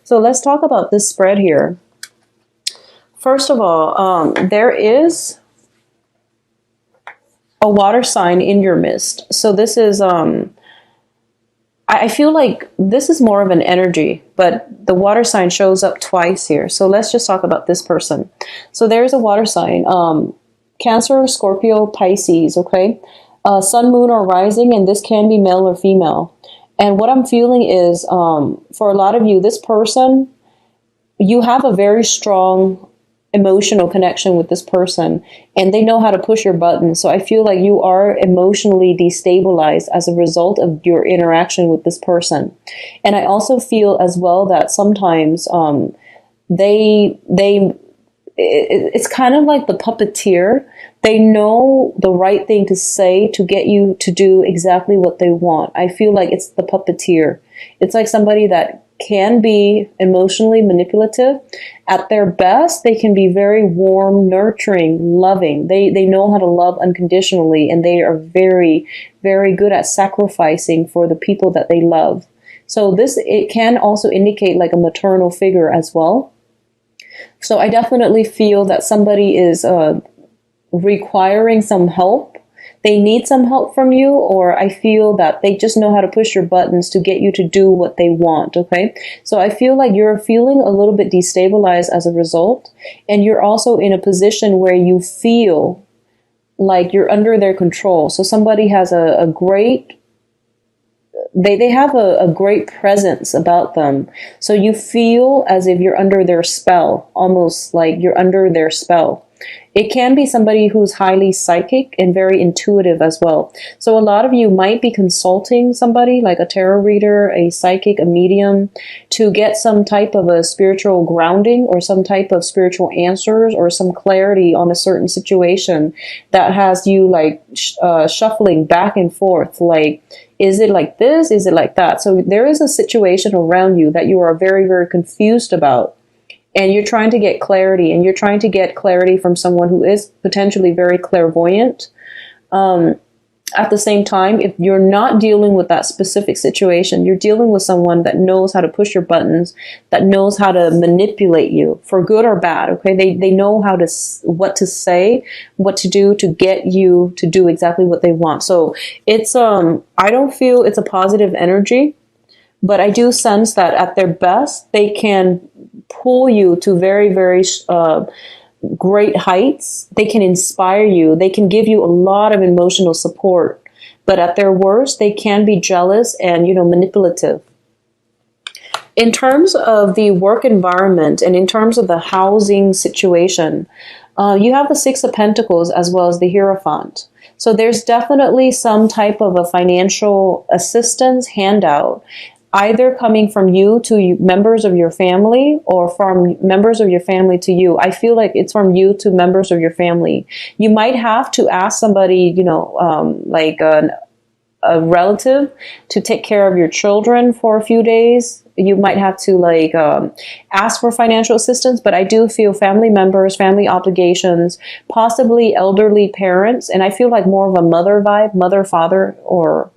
So let's talk about this spread here. First of all, there is a water sign in your midst. So this is, I feel like this is more of an energy, but the water sign shows up twice here. So let's just talk about this person. So there's a water sign, Cancer, Scorpio, Pisces, okay? Sun, moon, or rising, and this can be male or female. And what I'm feeling is, for a lot of you, this person, you have a very strong emotional connection with this person, and they know how to push your buttons. So I feel like you are emotionally destabilized as a result of your interaction with this person. And I also feel as well that sometimes it's kind of like the puppeteer. They know the right thing to say to get you to do exactly what they want. I feel like it's the puppeteer. It's like somebody that can be emotionally manipulative. At their best, they can be very warm, nurturing, loving. They know how to love unconditionally, and they are very, very good at sacrificing for the people that they love. So it can also indicate like a maternal figure as well. So I definitely feel that somebody is requiring some help. They need some help from you, or I feel that they just know how to push your buttons to get you to do what they want, okay? So I feel like you're feeling a little bit destabilized as a result, and you're also in a position where you feel like you're under their control. So somebody has a great, they have a great presence about them. So you feel as if you're under their spell, almost like you're under their spell. It can be somebody who's highly psychic and very intuitive as well. So a lot of you might be consulting somebody like a tarot reader, a psychic, a medium, to get some type of a spiritual grounding or some type of spiritual answers or some clarity on a certain situation that has you like shuffling back and forth. Like, is it like this? Is it like that? So there is a situation around you that you are very, very confused about. And you're trying to get clarity, and you're trying to get clarity from someone who is potentially very clairvoyant. At the same time, if you're not dealing with that specific situation, you're dealing with someone that knows how to push your buttons, that knows how to manipulate you for good or bad. Okay, they know what to say, what to do to get you to do exactly what they want. So it's I don't feel it's a positive energy. But I do sense that at their best, they can pull you to very, very great heights. They can inspire you. They can give you a lot of emotional support. But at their worst, they can be jealous and, manipulative. In terms of the work environment and in terms of the housing situation, you have the Six of Pentacles as well as the Hierophant. So there's definitely some type of a financial assistance handout, either coming from you to members of your family or from members of your family to you. I feel like it's from you to members of your family. You might have to ask somebody, like a relative to take care of your children for a few days. You might have to ask for financial assistance, but I do feel family members, family obligations, possibly elderly parents. And I feel like more of a mother vibe, mother, father, or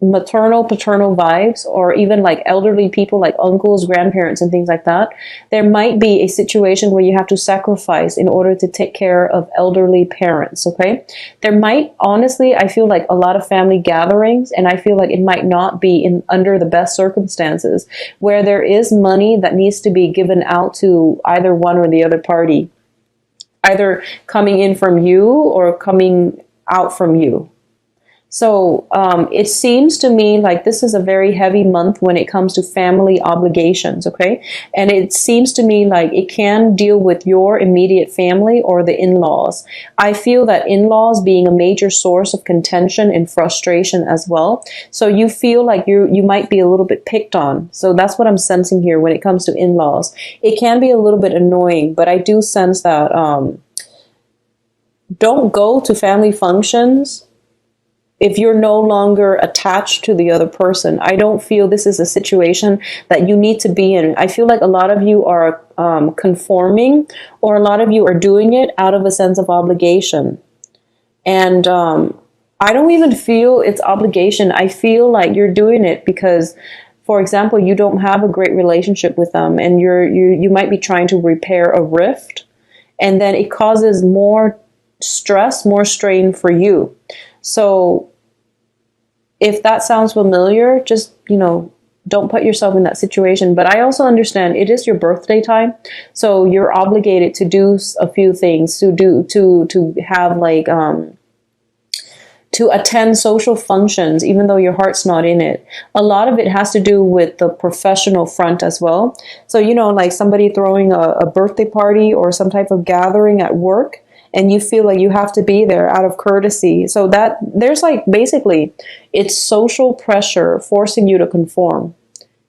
maternal, paternal vibes, or even like elderly people like uncles, grandparents, and things like that. There might be a situation where you have to sacrifice in order to take care of elderly parents, okay? There might, honestly, I feel like a lot of family gatherings, and I feel like it might not be under the best circumstances, where there is money that needs to be given out to either one or the other party, either coming in from you or coming out from you. So it seems to me like this is a very heavy month when it comes to family obligations, okay? And it seems to me like it can deal with your immediate family or the in-laws. I feel that in-laws being a major source of contention and frustration as well. So you feel like you might be a little bit picked on. So that's what I'm sensing here when it comes to in-laws. It can be a little bit annoying, but I do sense that don't go to family functions if you're no longer attached to the other person. I don't feel this is a situation that you need to be in. I feel like a lot of you are conforming, or a lot of you are doing it out of a sense of obligation. And I don't even feel it's obligation. I feel like you're doing it because for example, you don't have a great relationship with them, and you might be trying to repair a rift, and then it causes more stress, more strain for you. So if that sounds familiar, just, don't put yourself in that situation. But I also understand it is your birthday time, so you're obligated to do a few things, to have like to attend social functions, even though your heart's not in it. A lot of it has to do with the professional front as well. So, like somebody throwing a birthday party or some type of gathering at work, and you feel like you have to be there out of courtesy. So that there's like, basically, it's social pressure forcing you to conform.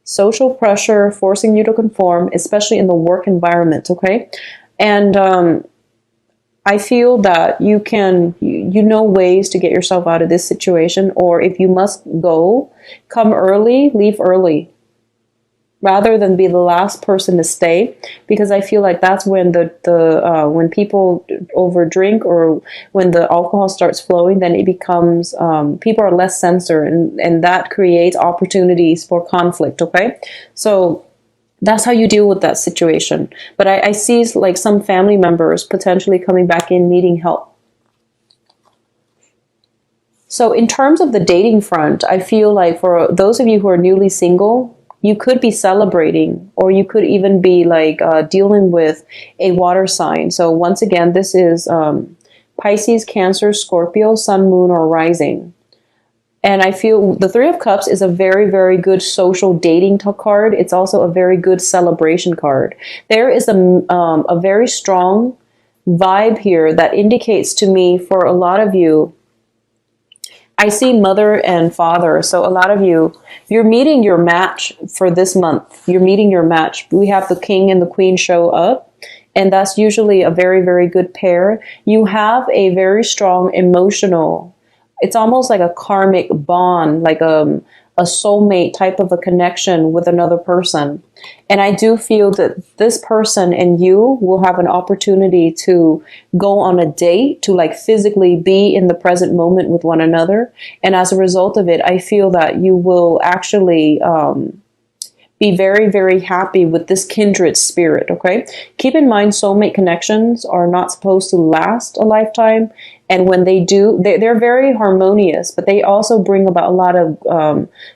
Social pressure forcing you to conform, especially in the work environment, okay? And I feel that you know ways to get yourself out of this situation, or if you must go, come early, leave early, rather than be the last person to stay, because I feel like that's when when people overdrink, or when the alcohol starts flowing, then it becomes, people are less censored, and that creates opportunities for conflict, okay? So that's how you deal with that situation. But I see like some family members potentially coming back in needing help. So in terms of the dating front, I feel like for those of you who are newly single, you could be celebrating, or you could even be like dealing with a water sign. So once again, this is Pisces, Cancer, Scorpio, Sun, Moon, or Rising. And I feel the Three of Cups is a very, very good social dating card. It's also a very good celebration card. There is a very strong vibe here that indicates to me, for a lot of you, I see mother and father. So a lot of you, you're meeting your match for this month. You're meeting your match. We have the King and the Queen show up, and that's usually a very, very good pair. You have a very strong emotional, it's almost like a karmic bond, like a soulmate type of a connection with another person. And I do feel that this person and you will have an opportunity to go on a date, to like physically be in the present moment with one another. And as a result of it, I feel that you will actually be very, very happy with this kindred spirit, okay? Keep in mind, soulmate connections are not supposed to last a lifetime. And when they do, they're very harmonious, but they also bring about a lot of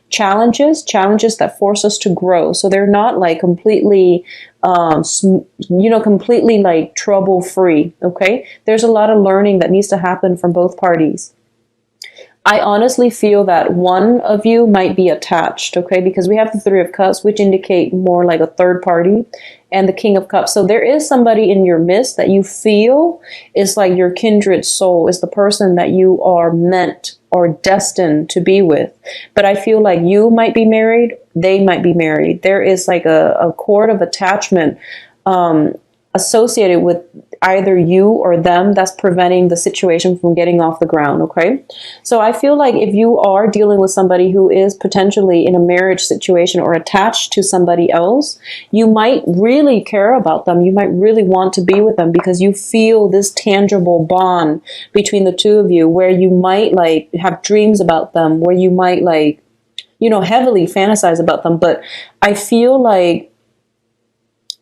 challenges that force us to grow. So they're not like completely, completely like trouble free, okay? There's a lot of learning that needs to happen from both parties. I honestly feel that one of you might be attached, okay? Because we have the Three of Cups, which indicate more like a third party, and the King of Cups. So there is somebody in your midst that you feel is like your kindred soul, is the person that you are meant or destined to be with. But I feel like you might be married, they might be married. There is like a cord of attachment associated with either you or them that's preventing the situation from getting off the ground, okay? So I feel like if you are dealing with somebody who is potentially in a marriage situation or attached to somebody else, you might really care about them. You might really want to be with them because you feel this tangible bond between the two of you, where you might like have dreams about them, where you might like, heavily fantasize about them. But I feel like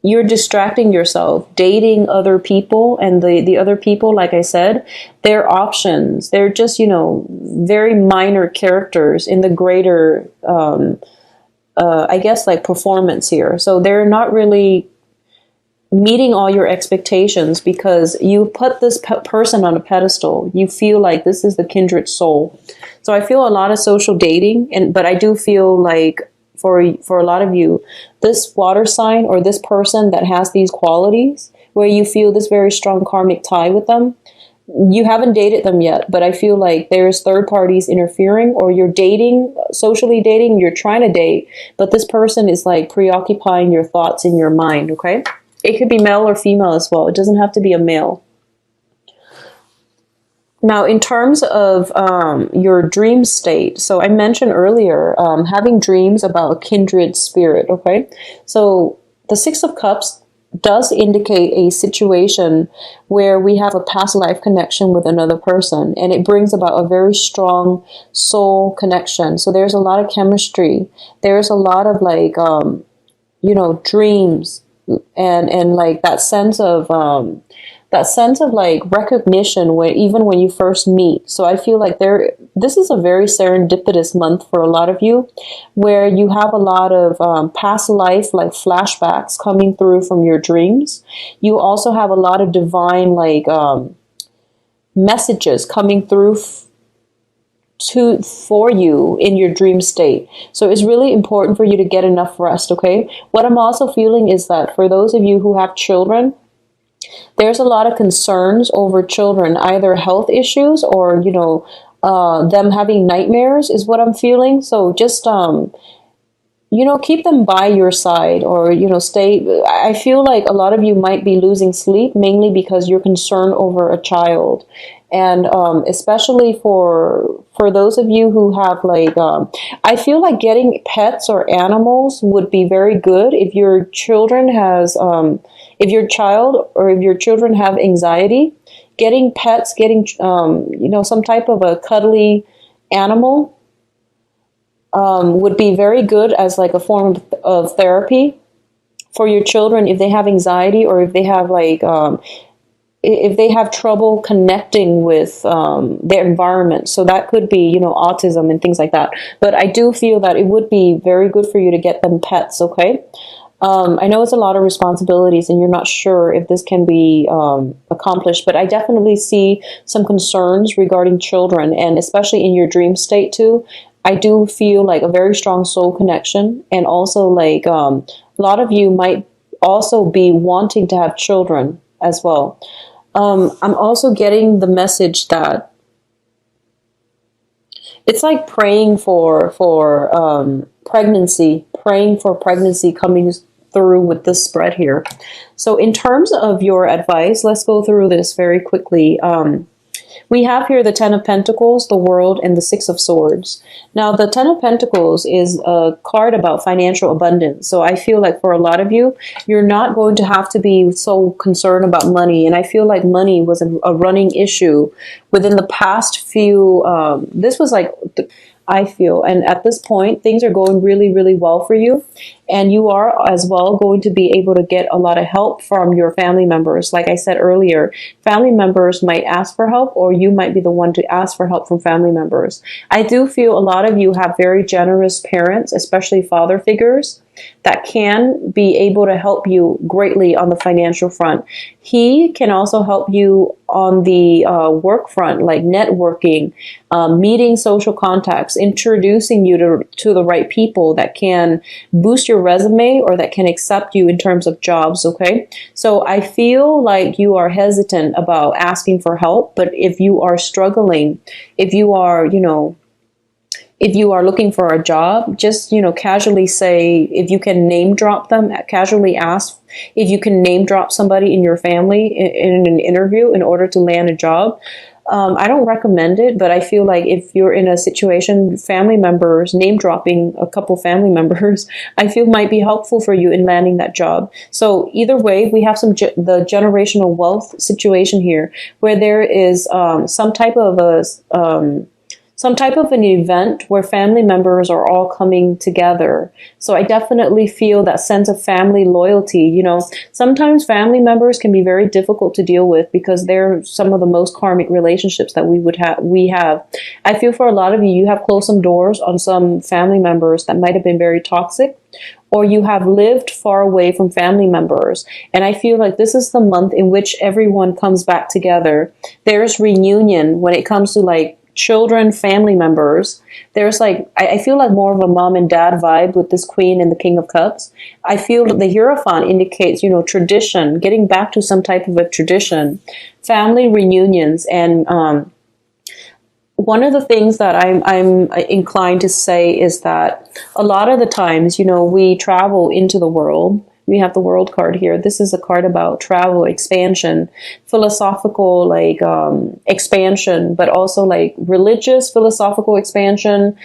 you're distracting yourself, dating other people, and the other people, like I said, they're options. They're just, very minor characters in the greater, I guess, like performance here. So they're not really meeting all your expectations because you put this person on a pedestal. You feel like this is the kindred soul. So I feel a lot of social dating, but I do feel like for a lot of you, this water sign or this person that has these qualities, where you feel this very strong karmic tie with them, you haven't dated them yet, but I feel like there's third parties interfering, or you're dating, socially dating, you're trying to date, but this person is like preoccupying your thoughts in your mind, okay? It could be male or female as well. It doesn't have to be a male. Now, in terms of your dream state, so I mentioned earlier having dreams about a kindred spirit, okay? So the Six of Cups does indicate a situation where we have a past life connection with another person, and it brings about a very strong soul connection. So there's a lot of chemistry. There's a lot of like, dreams, and like that sense of like recognition when even when you first meet. So I feel like this is a very serendipitous month for a lot of you, where you have a lot of past life like flashbacks coming through from your dreams. You also have a lot of divine like messages coming through for you in your dream state. So it's really important for you to get enough rest. Okay, what I'm also feeling is that for those of you who have children, there's a lot of concerns over children, either health issues or, them having nightmares is what I'm feeling. So just, keep them by your side, or, stay. I feel like a lot of you might be losing sleep mainly because you're concerned over a child. And especially for those of you who have like, I feel like getting pets or animals would be very good if your children has, if your child or if your children have anxiety. Getting pets, getting some type of a cuddly animal would be very good as like a form of therapy for your children if they have anxiety, or if they have like if they have trouble connecting with their environment. So that could be, autism and things like that. But I do feel that it would be very good for you to get them pets, okay? I know it's a lot of responsibilities and you're not sure if this can be accomplished, but I definitely see some concerns regarding children, and especially in your dream state too. I do feel like a very strong soul connection, and also like a lot of you might also be wanting to have children as well. I'm also getting the message that it's like praying for pregnancy, praying for pregnancy coming through with this spread here. So in terms of your advice, let's go through this very quickly. We have here the Ten of Pentacles, the World, and the Six of Swords. Now, the Ten of Pentacles is a card about financial abundance. So I feel like for a lot of you, you're not going to have to be so concerned about money. And I feel like money was a running issue within the past few, this was like, I feel, and at this point, things are going really, really well for you. And you are as well going to be able to get a lot of help from your family members. Like I said earlier, family members might ask for help, or you might be the one to ask for help from family members. I do feel a lot of you have very generous parents, especially father figures, that can be able to help you greatly on the financial front. He can also help you on the work front, like networking, meeting social contacts, introducing you to the right people that can boost your resume or that can accept you in terms of jobs, okay? So I feel like you are hesitant about asking for help, but if you are struggling, if you are, if you are looking for a job, just, casually say, if you can name drop them, casually ask if you can name drop somebody in your family in an interview in order to land a job. I don't recommend it, but I feel like if you're in a situation, family members, name dropping a couple family members, I feel might be helpful for you in landing that job. So either way, we have the generational wealth situation here, where there is some type of an event where family members are all coming together. So I definitely feel that sense of family loyalty. Sometimes family members can be very difficult to deal with because they're some of the most karmic relationships that we have. I feel for a lot of you, you have closed some doors on some family members that might have been very toxic, or you have lived far away from family members. And I feel like this is the month in which everyone comes back together. There's reunion when it comes to like children, family members. There's like, I feel like more of a mom and dad vibe with this Queen and the King of Cups. I feel that the Hierophant indicates, tradition, getting back to some type of a tradition, family reunions. And one of the things that I'm inclined to say is that a lot of the times, we travel into the world, We have the World card here. This is a card about travel, expansion, philosophical, like expansion, but also like religious, philosophical expansion,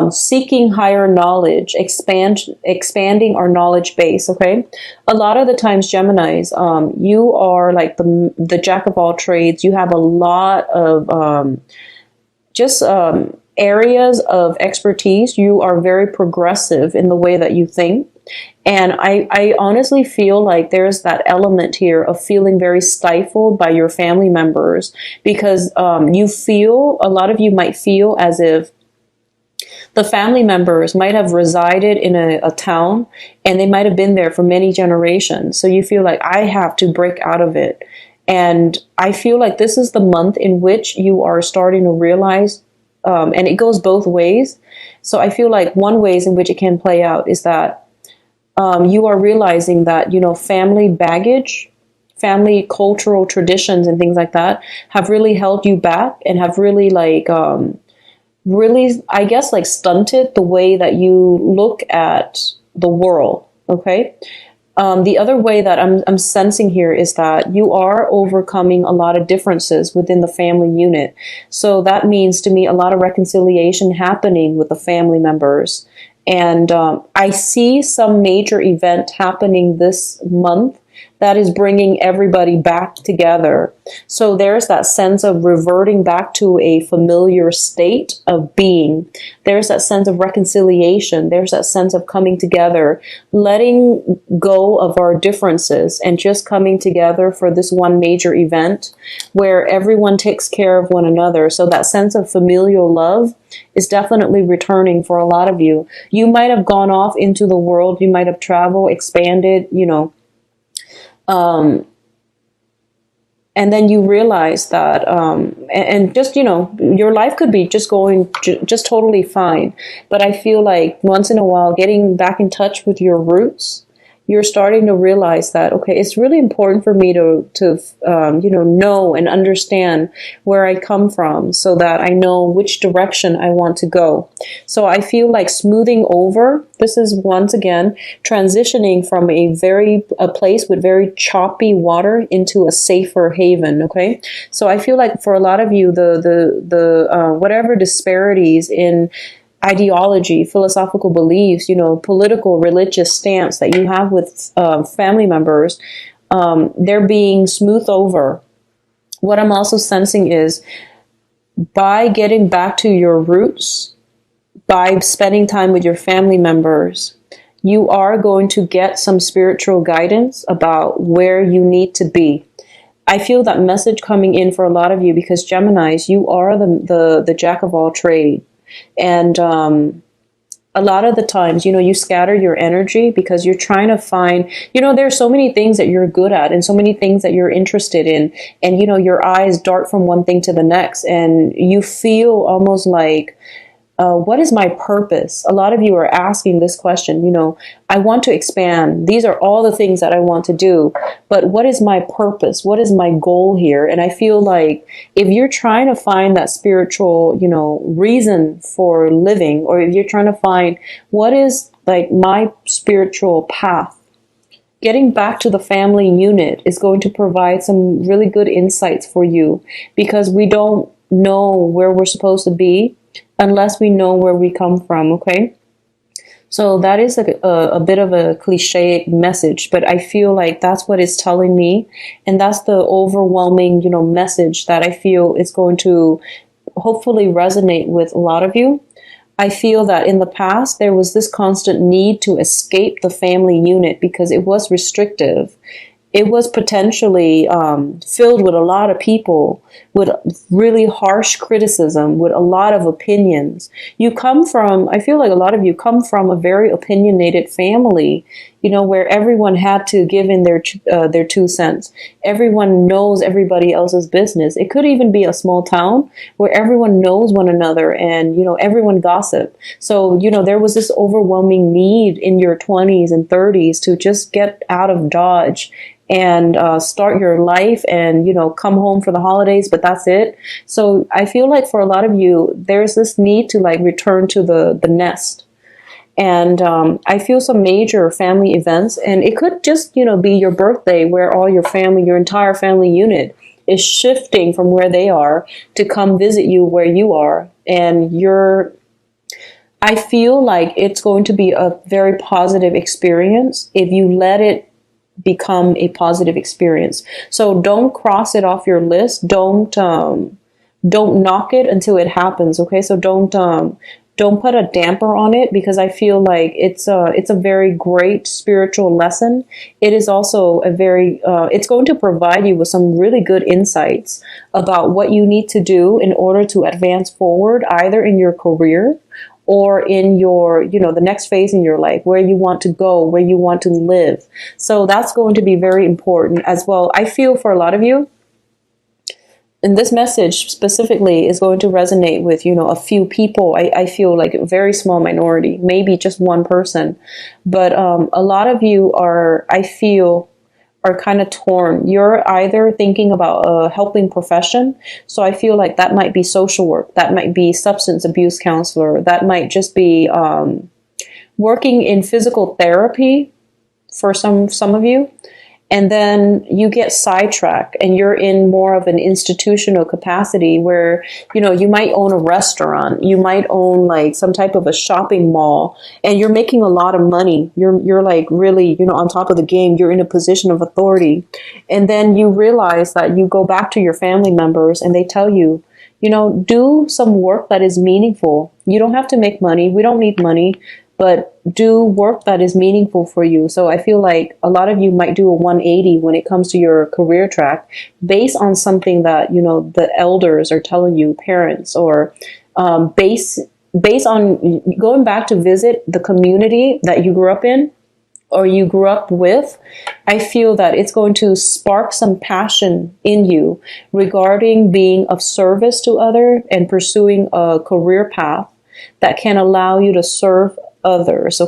seeking higher knowledge, expanding our knowledge base. Okay, a lot of the times, Geminis, you are like the jack of all trades. You have a lot of just areas of expertise. You are very progressive in the way that you think. And I honestly feel like there's that element here of feeling very stifled by your family members, because you feel, a lot of you might feel as if the family members might have resided in a town and they might have been there for many generations. So you feel like, I have to break out of it. And I feel like this is the month in which you are starting to realize, and it goes both ways. So I feel like one ways in which it can play out is that you are realizing that, family baggage, family cultural traditions and things like that have really held you back and have really really, I guess, like stunted the way that you look at the world. Okay. The other way that I'm sensing here is that you are overcoming a lot of differences within the family unit. So that means to me a lot of reconciliation happening with the family members. And I see some major event happening this month that is bringing everybody back together. So there's that sense of reverting back to a familiar state of being. There's that sense of reconciliation. There's that sense of coming together, letting go of our differences and just coming together for this one major event where everyone takes care of one another. So that sense of familial love is definitely returning for a lot of you. You might have gone off into the world. You might have traveled, expanded, and then you realize that, and just, your life could be just going just totally fine. But I feel like once in a while, getting back in touch with your roots, you're starting to realize that, okay, it's really important for me to know and understand where I come from so that I know which direction I want to go. So I feel like smoothing over, this is once again transitioning from a place with very choppy water into a safer haven. Okay. So I feel like for a lot of you, the whatever disparities in ideology, philosophical beliefs, political, religious stance that you have with family members, they're being smoothed over. What I'm also sensing is by getting back to your roots, by spending time with your family members, you are going to get some spiritual guidance about where you need to be. I feel that message coming in for a lot of you because Geminis, you are the jack of all trades. And a lot of the times, you scatter your energy because you're trying to find, there's so many things that you're good at and so many things that you're interested in. And, your eyes dart from one thing to the next and you feel almost like, what is my purpose? A lot of you are asking this question, I want to expand. These are all the things that I want to do. But what is my purpose? What is my goal here? And I feel like if you're trying to find that spiritual, reason for living, or if you're trying to find what is like my spiritual path, getting back to the family unit is going to provide some really good insights for you because we don't know where we're supposed to be unless we know where we come from, okay? So that is a bit of a cliche message, but I feel like that's what it's telling me. And that's the overwhelming, message that I feel is going to hopefully resonate with a lot of you. I feel that in the past, there was this constant need to escape the family unit because it was restrictive. It was potentially filled with a lot of people, with really harsh criticism, with a lot of opinions. You come from, I feel like a lot of you come from a very opinionated family, where everyone had to give in their 2 cents. Everyone knows everybody else's business. It could even be a small town where everyone knows one another and, everyone gossip. So, there was this overwhelming need in your 20s and 30s to just get out of Dodge and start your life and, come home for the holidays, but that's it. So I feel like for a lot of you, there's this need to return to the nest. And I feel some major family events, and it could just, be your birthday where all your family, your entire family unit is shifting from where they are to come visit you where you are. And I feel like it's going to be a very positive experience if you let it become a positive experience. So don't cross it off your list. Don't knock it until it happens. Okay. So don't put a damper on it, because I feel like it's a very great spiritual lesson. It is also it's going to provide you with some really good insights about what you need to do in order to advance forward, either in your career or in your, the next phase in your life, where you want to go, where you want to live. So that's going to be very important as well. I feel for a lot of you, and this message specifically is going to resonate with, a few people. I feel like a very small minority, maybe just one person. But a lot of you I feel, are kind of torn. You're either thinking about a helping profession. So I feel like that might be social work. That might be substance abuse counselor. That might just be working in physical therapy for some of you. And then you get sidetracked and you're in more of an institutional capacity where, you might own a restaurant, you might own like some type of a shopping mall, and you're making a lot of money. You're like really, on top of the game. You're in a position of authority. And then you realize that you go back to your family members and they tell you, do some work that is meaningful. You don't have to make money. We don't need money. But do work that is meaningful for you. So I feel like a lot of you might do a 180 when it comes to your career track, based on something that, the elders are telling you, parents, or based on going back to visit the community that you grew up in or you grew up with. I feel that it's going to spark some passion in you regarding being of service to others and pursuing a career path that can allow you to serve others.